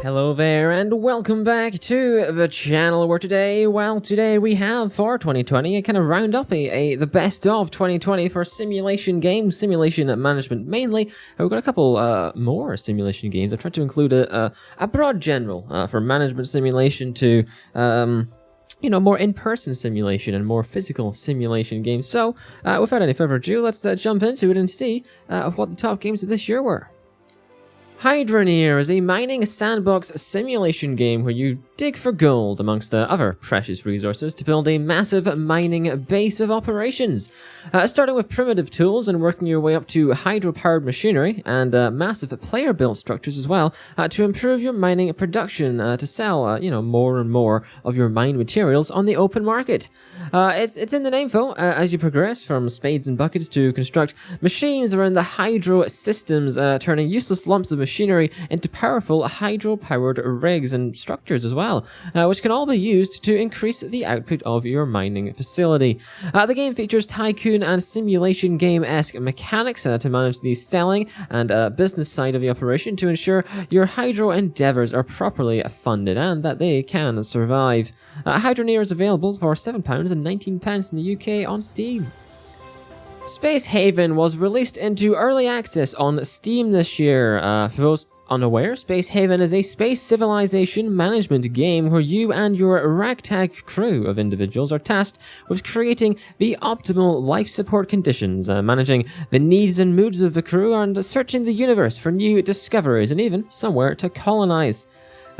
Hello there and welcome back to the channel where today we have for 2020 a kind of round up the best of 2020 for simulation games, simulation management mainly. We've got a couple more simulation games. I've tried to include a broad general for management simulation to more in-person simulation and more physical simulation games. So without any further ado, let's jump into it and see what the top games of this year were. Hydroneer is a mining sandbox simulation game where you dig for gold amongst other precious resources to build a massive mining base of operations. Starting with primitive tools and working your way up to hydro-powered machinery and massive player-built structures as well to improve your mining production to sell more and more of your mined materials on the open market. It's in the name though, as you progress from spades and buckets to construct machines around the hydro systems, turning useless lumps of machinery into powerful hydro-powered rigs and structures as well, which can all be used to increase the output of your mining facility. The game features Tycoon and simulation game-esque mechanics to manage the selling and business side of the operation to ensure your hydro endeavours are properly funded and that they can survive. Hydroneer is available for £7.19 in the UK on Steam. Space Haven was released into early access on Steam this year. For those unaware, Space Haven is a space civilization management game where you and your ragtag crew of individuals are tasked with creating the optimal life support conditions, managing the needs and moods of the crew, and searching the universe for new discoveries and even somewhere to colonize.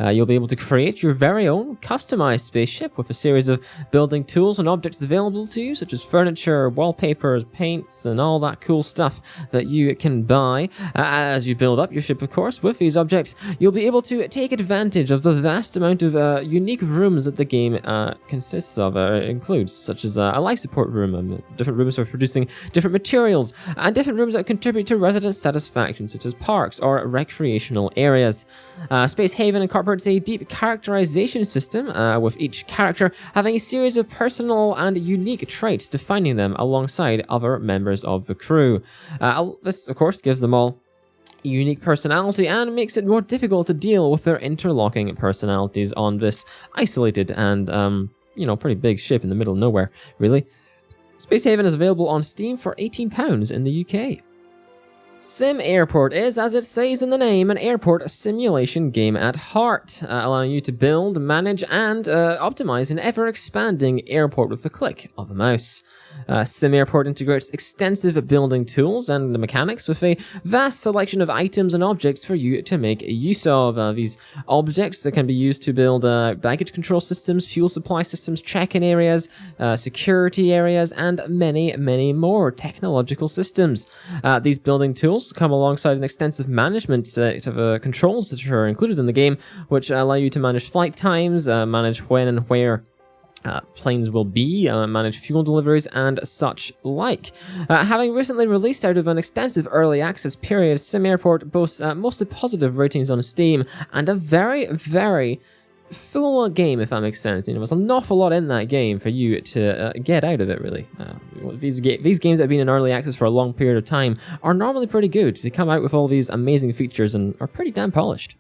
You'll be able to create your very own customized spaceship with a series of building tools and objects available to you, such as furniture, wallpapers, paints, and all that cool stuff that you can buy. As you build up your ship, of course, with these objects, you'll be able to take advantage of the vast amount of unique rooms that the game consists of. It includes, such as a life support room, different rooms for producing different materials, and different rooms that contribute to resident satisfaction, such as parks or recreational areas. Space Haven incorporates a deep characterization system, with each character having a series of personal and unique traits defining them alongside other members of the crew. This, of course, gives them all unique personality and makes it more difficult to deal with their interlocking personalities on this isolated and, pretty big ship in the middle of nowhere, really. Space Haven is available on Steam for £18 in the UK. SimAirport is, as it says in the name, an airport simulation game at heart, allowing you to build, manage, and optimize an ever-expanding airport with a click of a mouse. SimAirport integrates extensive building tools and mechanics with a vast selection of items and objects for you to make use of. These objects that can be used to build baggage control systems, fuel supply systems, check-in areas, security areas, and many, many more technological systems. These building tools come alongside an extensive management set of controls that are included in the game, which allow you to manage flight times, manage when and where planes will be, manage fuel deliveries, and such like. Having recently released out of an extensive early access period, SimAirport boasts mostly positive ratings on Steam and a very, very full game, if that makes sense. There's an awful lot in that game for you to get out of it, really. These games that have been in early access for a long period of time are normally pretty good. They come out with all these amazing features and are pretty damn polished.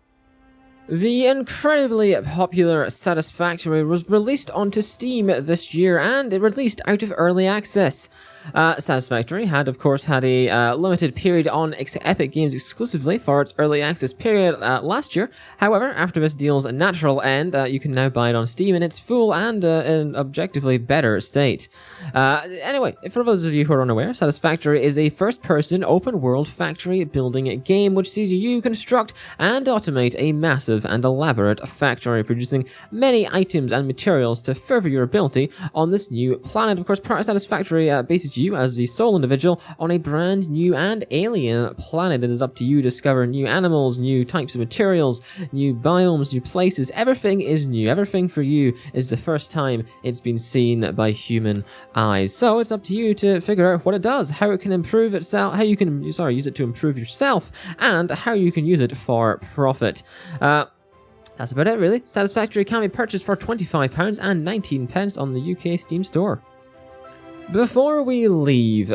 The incredibly popular Satisfactory was released onto Steam this year, and it released out of early access. Satisfactory had, of course, had a limited period on Epic Games exclusively for its early access period last year. However, after this deal's natural end, you can now buy it on Steam in its full and in objectively better state. Anyway, for those of you who are unaware, Satisfactory is a first-person open-world factory building game which sees you construct and automate a massive and elaborate factory, producing many items and materials to further your ability on this new planet. Of course, part of Satisfactory bases you as the sole individual on a brand new and alien planet. It is up to you to discover new animals, new types of materials, new biomes, new places. Everything is new. Everything for you is the first time it's been seen by human eyes. So it's up to you to figure out what it does, how it can improve itself, how you can use it to improve yourself, and how you can use it for profit. That's about it, really. Satisfactory can be purchased for £25 and 19 pence on the UK Steam store. Before we leave,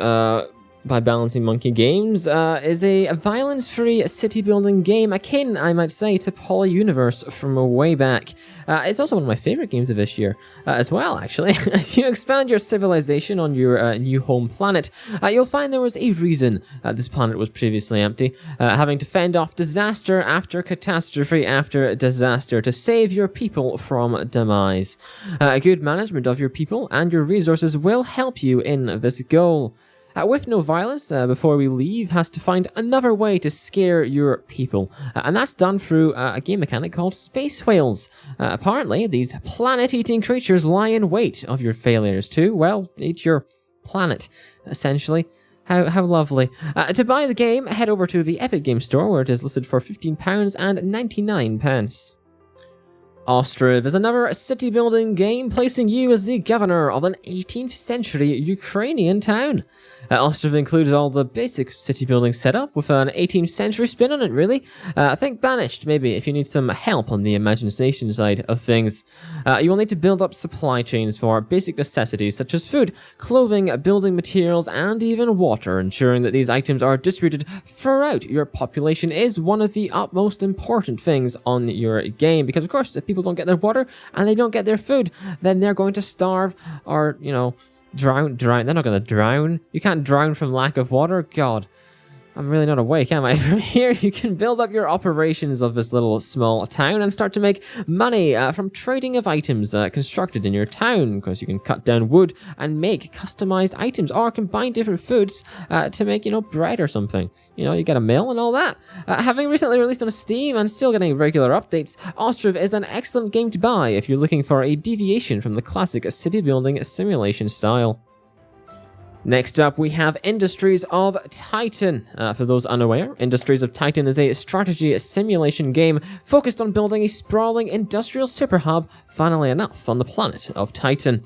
by Balancing Monkey Games is a violence-free city-building game akin, I might say, to Polyuniverse from way back. It's also one of my favorite games of this year as well, actually. As you expand your civilization on your new home planet, you'll find there was a reason this planet was previously empty, having to fend off disaster after catastrophe after disaster to save your people from demise. Good management of your people and your resources will help you in this goal. With no violence, before we leave, has to find another way to scare your people, and that's done through a game mechanic called Space Whales. Apparently, these planet-eating creatures lie in wait of your failures to, well, eat your planet, essentially. How lovely. To buy the game, head over to the Epic Game Store, where it is listed for £15.99. Ostriv is another city-building game, placing you as the governor of an 18th century Ukrainian town. Ostriv includes all the basic city-building setup with an 18th century spin on it, really. Think Banished, maybe, if you need some help on the imagination side of things. You will need to build up supply chains for basic necessities such as food, clothing, building materials, and even water. Ensuring that these items are distributed throughout your population is one of the utmost important things on your game, because of course, if people don't get their water and they don't get their food, then they're going to starve or, you know, drown. They're not going to drown. You can't drown from lack of water. God, I'm really not awake, am I? From here, you can build up your operations of this little small town and start to make money from trading of items constructed in your town. Because you can cut down wood and make customized items, or combine different foods to make, you know, bread or something. You know, you get a mill and all that. Having recently released on Steam and still getting regular updates, Ostriv is an excellent game to buy if you're looking for a deviation from the classic city-building simulation style. Next up, we have Industries of Titan. For those unaware, Industries of Titan is a strategy simulation game focused on building a sprawling industrial superhub, funnily enough, on the planet of Titan.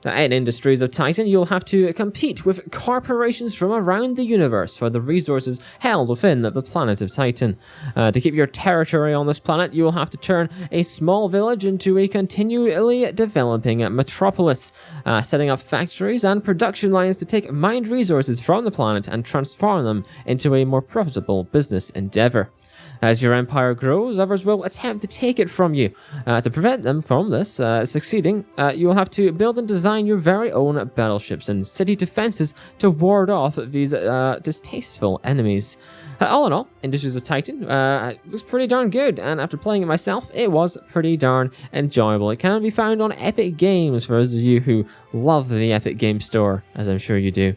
In Industries of Titan, you'll have to compete with corporations from around the universe for the resources held within the planet of Titan. To keep your territory on this planet, you will have to turn a small village into a continually developing metropolis, setting up factories and production lines to take mined resources from the planet and transform them into a more profitable business endeavor. As your empire grows, others will attempt to take it from you. To prevent them from this succeeding, you will have to build and design your very own battleships and city defenses to ward off these distasteful enemies. All in all, Industries of Titan looks pretty darn good, and after playing it myself, it was pretty darn enjoyable. It can be found on Epic Games for those of you who love the Epic Game Store, as I'm sure you do.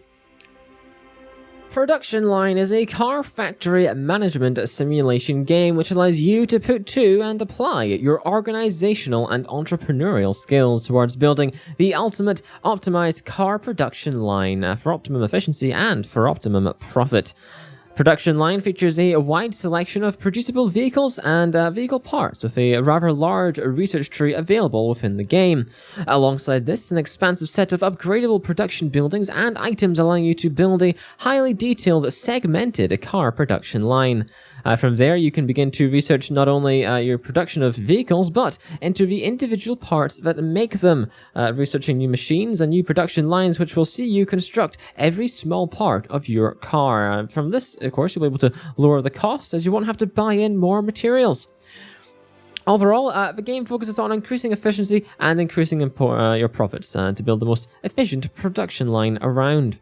Production Line is a car factory management simulation game which allows you to put to and apply your organizational and entrepreneurial skills towards building the ultimate optimized car production line for optimum efficiency and for optimum profit. Production Line features a wide selection of producible vehicles and vehicle parts, with a rather large research tree available within the game. Alongside this, an expansive set of upgradable production buildings and items allowing you to build a highly detailed, segmented car production line. From there, you can begin to research not only your production of vehicles, but into the individual parts that make them, researching new machines and new production lines which will see you construct every small part of your car. From this, of course, you'll be able to lower the cost as you won't have to buy in more materials. Overall, the game focuses on increasing efficiency and increasing your profits to build the most efficient production line around.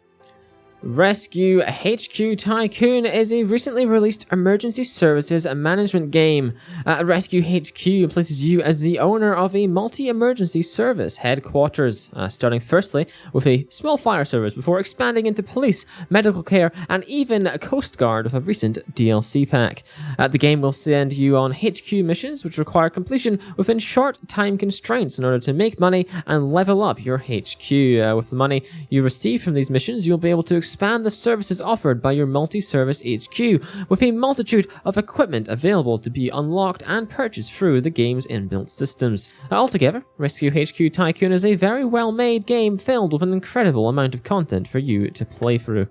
Rescue HQ Tycoon is a recently released emergency services management game. Rescue HQ places you as the owner of a multi-emergency service headquarters, starting firstly with a small fire service before expanding into police, medical care, and even Coast Guard with a recent DLC pack. The game will send you on HQ missions which require completion within short time constraints in order to make money and level up your HQ. With the money you receive from these missions, you'll be able to expand the services offered by your multi-service HQ, with a multitude of equipment available to be unlocked and purchased through the game's inbuilt systems. Altogether, Rescue HQ Tycoon is a very well-made game filled with an incredible amount of content for you to play through.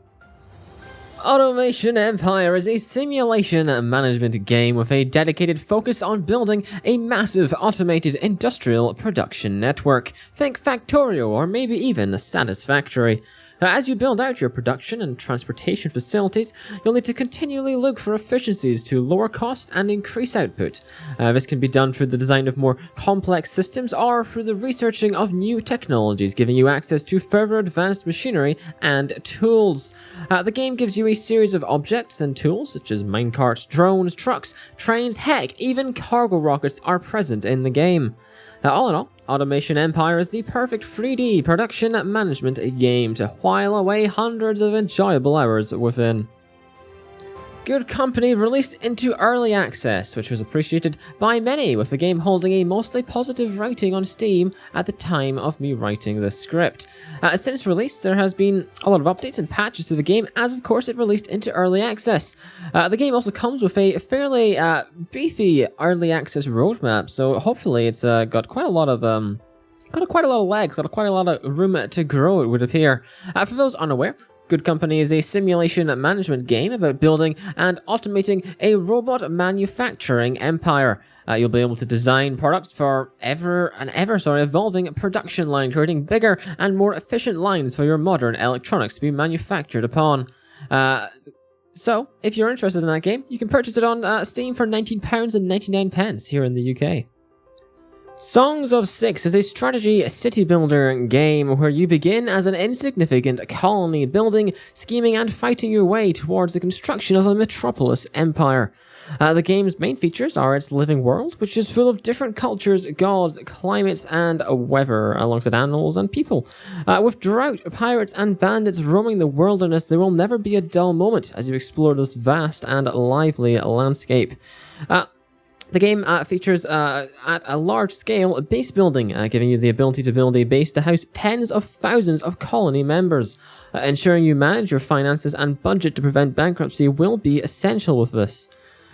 Automation Empire is a simulation management game with a dedicated focus on building a massive automated industrial production network. Think Factorio or maybe even Satisfactory. As you build out your production and transportation facilities, you'll need to continually look for efficiencies to lower costs and increase output. This can be done through the design of more complex systems or through the researching of new technologies, giving you access to further advanced machinery and tools. The game gives you a series of objects and tools such as minecarts, drones, trucks, trains, heck, even cargo rockets are present in the game. All in all, Automation Empire is the perfect 3D production management game to while away hundreds of enjoyable hours within. Good Company released into early access, which was appreciated by many, with the game holding a mostly positive rating on Steam at the time of me writing this script. Since release, there has been a lot of updates and patches to the game, as of course it released into early access. The game also comes with a fairly beefy early access roadmap, so hopefully it's got quite a lot of legs, got quite a lot of room to grow, it would appear. For those unaware, Good Company is a simulation management game about building and automating a robot manufacturing empire. You'll be able to design products for evolving production line, creating bigger and more efficient lines for your modern electronics to be manufactured upon. So, if you're interested in that game, you can purchase it on Steam for £19.99 here in the UK. Songs of Six is a strategy city builder game where you begin as an insignificant colony, building, scheming, and fighting your way towards the construction of a metropolis empire. The game's main features are its living world, which is full of different cultures, gods, climates, and weather, alongside animals and people. With drought, pirates, and bandits roaming the wilderness, there will never be a dull moment as you explore this vast and lively landscape. The game features, at a large scale, base building, giving you the ability to build a base to house tens of thousands of colony members. Ensuring you manage your finances and budget to prevent bankruptcy will be essential with this.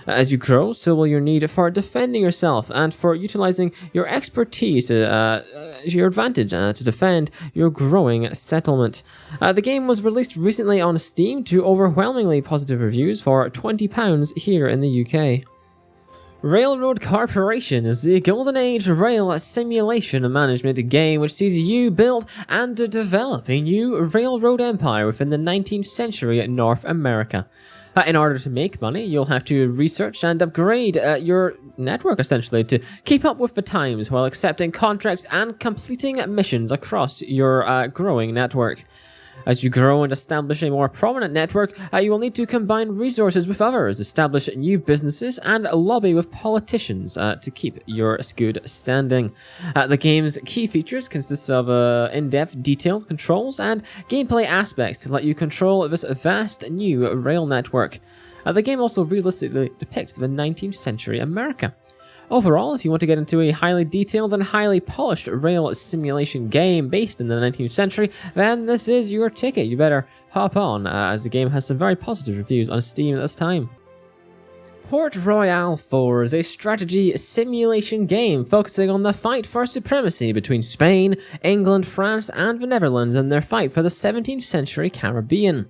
As you grow, so will your need for defending yourself and for utilizing your expertise to your advantage to defend your growing settlement. The game was released recently on Steam to overwhelmingly positive reviews for £20 here in the UK. Railroad Corporation is the golden age rail simulation management game which sees you build and develop a new railroad empire within the 19th century in North America. In order to make money, you'll have to research and upgrade your network, essentially, to keep up with the times while accepting contracts and completing missions across your growing network. As you grow and establish a more prominent network, you will need to combine resources with others, establish new businesses, and lobby with politicians to keep your good standing. The game's key features consist of in-depth detailed controls and gameplay aspects to let you control this vast new rail network. The game also realistically depicts the 19th century America. Overall, if you want to get into a highly detailed and highly polished rail simulation game based in the 19th century, then this is your ticket. You better hop on, as the game has some very positive reviews on Steam at this time. Port Royale 4 is a strategy simulation game focusing on the fight for supremacy between Spain, England, France, and the Netherlands in their fight for the 17th century Caribbean.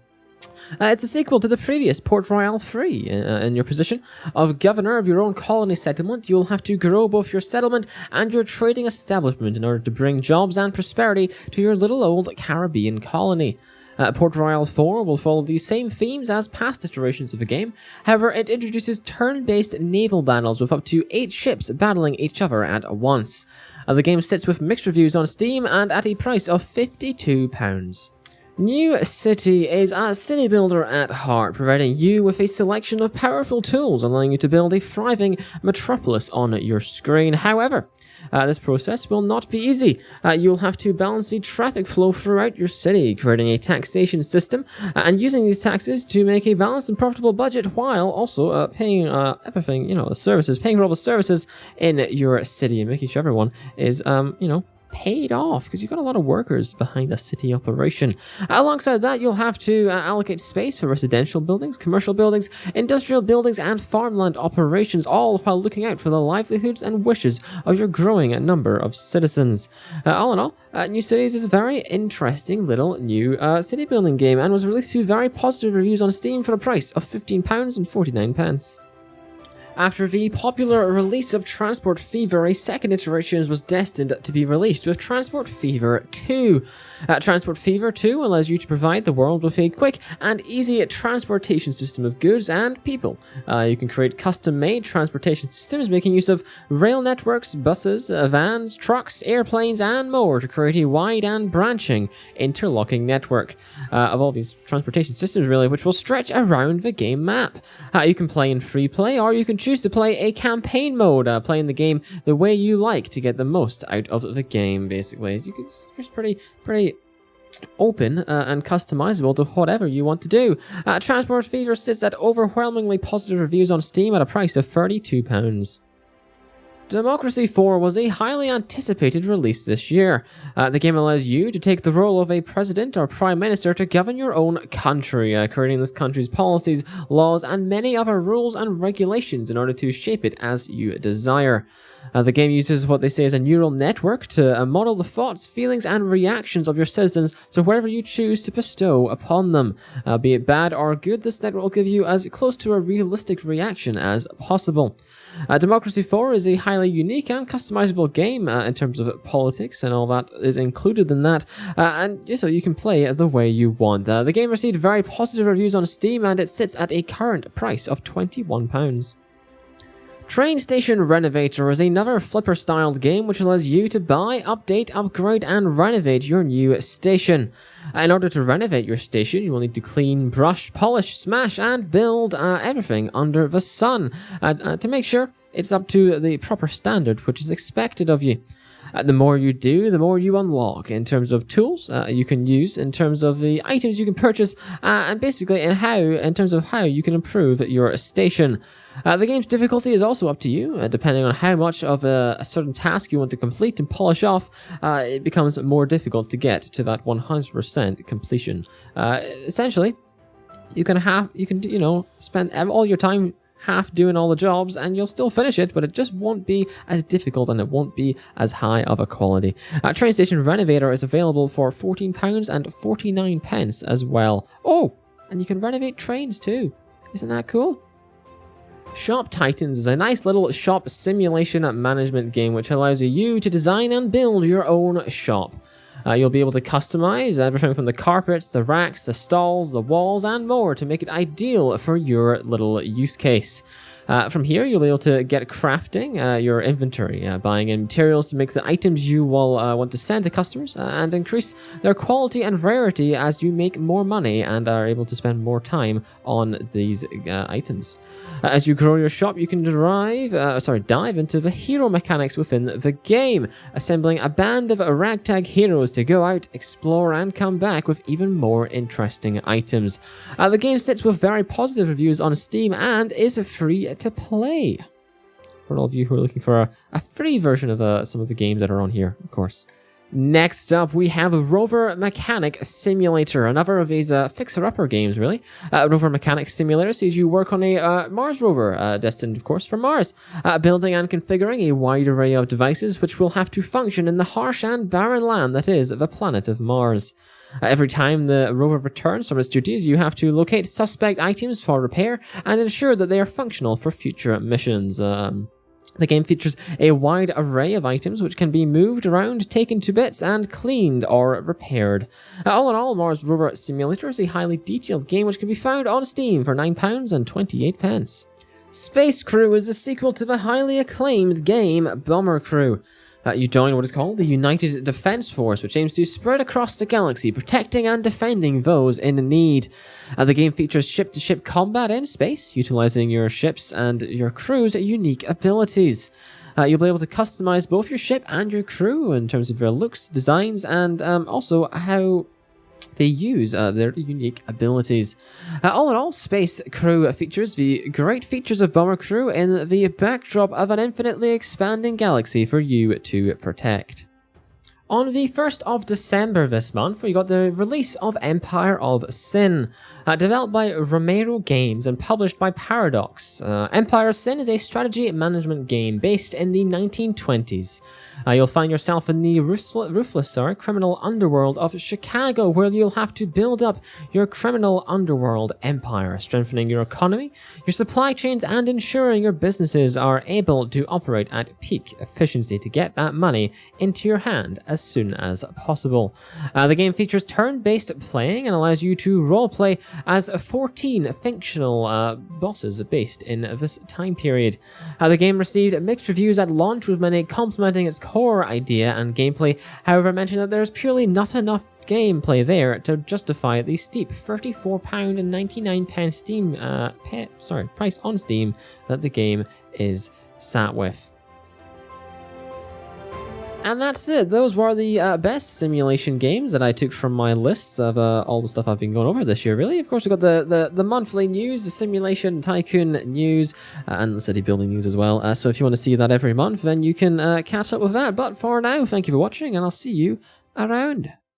It's a sequel to the previous Port Royale 3. In your position of governor of your own colony settlement, you'll have to grow both your settlement and your trading establishment in order to bring jobs and prosperity to your little old Caribbean colony. Port Royale 4 will follow the same themes as past iterations of the game, however it introduces turn-based naval battles with up to 8 ships battling each other at once. The game sits with mixed reviews on Steam and at a price of £52. NewCity is a city builder at heart, providing you with a selection of powerful tools, allowing you to build a thriving metropolis on your screen. However, this process will not be easy. You'll have to balance the traffic flow throughout your city, creating a taxation system, and using these taxes to make a balanced and profitable budget, while also paying everything, the services, paying for all the services in your city, and making sure everyone is, paid off, because you've got a lot of workers behind a city operation. Alongside that, you'll have to allocate space for residential buildings, commercial buildings, industrial buildings, and farmland operations, all while looking out for the livelihoods and wishes of your growing number of citizens. All in all, NewCity is a very interesting little new city building game, and was released to very positive reviews on Steam for the price of £15.49. After the popular release of Transport Fever, a second iteration was destined to be released with Transport Fever 2. Transport Fever 2 allows you to provide the world with a quick and easy transportation system of goods and people. You can create custom-made transportation systems making use of rail networks, buses, vans, trucks, airplanes, and more to create a wide and branching interlocking network of all these transportation systems, really, which will stretch around the game map. You can play in free play, or you can choose to play a campaign mode, playing the game the way you like to get the most out of the game, basically. It's pretty open and customizable to whatever you want to do. Transport Fever sits at overwhelmingly positive reviews on Steam at a price of £32. Democracy 4 was a highly anticipated release this year. The game allows you to take the role of a president or prime minister to govern your own country, creating this country's policies, laws, and many other rules and regulations in order to shape it as you desire. The game uses what they say is a neural network to model the thoughts, feelings, and reactions of your citizens to whatever you choose to bestow upon them. Be it bad or good, this network will give you as close to a realistic reaction as possible. Democracy 4 is a highly unique and customizable game in terms of politics, and all that is included in that, and so you can play the way you want. The game received very positive reviews on Steam, and it sits at a current price of £21. Train Station Renovator is another flipper-styled game which allows you to buy, update, upgrade, and renovate your new station. In order to renovate your station, you will need to clean, brush, polish, smash, and build everything under the sun to make sure it's up to the proper standard which is expected of you. The more you do, the more you unlock in terms of tools you can use, in terms of the items you can purchase, and basically in terms of how you can improve your station. The game's difficulty is also up to you, depending on how much of a certain task you want to complete and polish off. It becomes more difficult to get to that 100% completion. Essentially, you can spend all your time half doing all the jobs and you'll still finish it, but it just won't be as difficult and it won't be as high of a quality. Train Station Renovator is available for £14.49 as well. Oh, and you can renovate trains too. Isn't that cool? Shop Titans is a nice little shop simulation management game which allows you to design and build your own shop. You'll be able to customize everything from the carpets, the racks, the stalls, the walls, and more to make it ideal for your little use case. From here, you'll be able to get crafting your inventory, buying in materials to make the items you will want to send to customers, and increase their quality and rarity as you make more money and are able to spend more time on these items. As you grow your shop, you can dive into the hero mechanics within the game, assembling a band of ragtag heroes to go out, explore, and come back with even more interesting items. The game sits with very positive reviews on Steam and is free to play. For all of you who are looking for a free version of some of the games that are on here, of course. Next up, we have Rover Mechanic Simulator, another of these fixer-upper games, really. Rover Mechanic Simulator sees you work on a Mars rover, destined, of course, for Mars, building and configuring a wide array of devices which will have to function in the harsh and barren land that is the planet of Mars. Every time the rover returns from its duties, you have to locate suspect items for repair and ensure that they are functional for future missions. The game features a wide array of items which can be moved around, taken to bits, and cleaned or repaired. All in all, Mars Rover Simulator is a highly detailed game which can be found on Steam for £9.28. Space Crew is a sequel to the highly acclaimed game Bomber Crew. You join what is called the United Defense Force, which aims to spread across the galaxy, protecting and defending those in need. The game features ship-to-ship combat in space, utilizing your ships and your crew's unique abilities. You'll be able to customize both your ship and your crew in terms of their looks, designs, and also how they use their unique abilities. All in all, Space Crew features the great features of Bomber Crew in the backdrop of an infinitely expanding galaxy for you to protect. On the 1st of December this month, we got the release of Empire of Sin, developed by Romero Games and published by Paradox. Empire of Sin is a strategy management game based in the 1920s. You'll find yourself in the ruthless criminal underworld of Chicago, where you'll have to build up your criminal underworld empire, strengthening your economy, your supply chains, and ensuring your businesses are able to operate at peak efficiency to get that money into your hand as soon as possible. The game features turn-based playing and allows you to roleplay as 14 fictional bosses based in this time period. The game received mixed reviews at launch, with many complimenting its core idea and gameplay, however mentioned that there's purely not enough gameplay there to justify the steep £34.99 Steam price on Steam that the game is sat with. And that's it. Those were the best simulation games that I took from my lists of all the stuff I've been going over this year, really. Of course, we've got the monthly news, the simulation Tycoon news, and the city building news as well. So if you want to see that every month, then you can catch up with that. But for now, thank you for watching, and I'll see you around.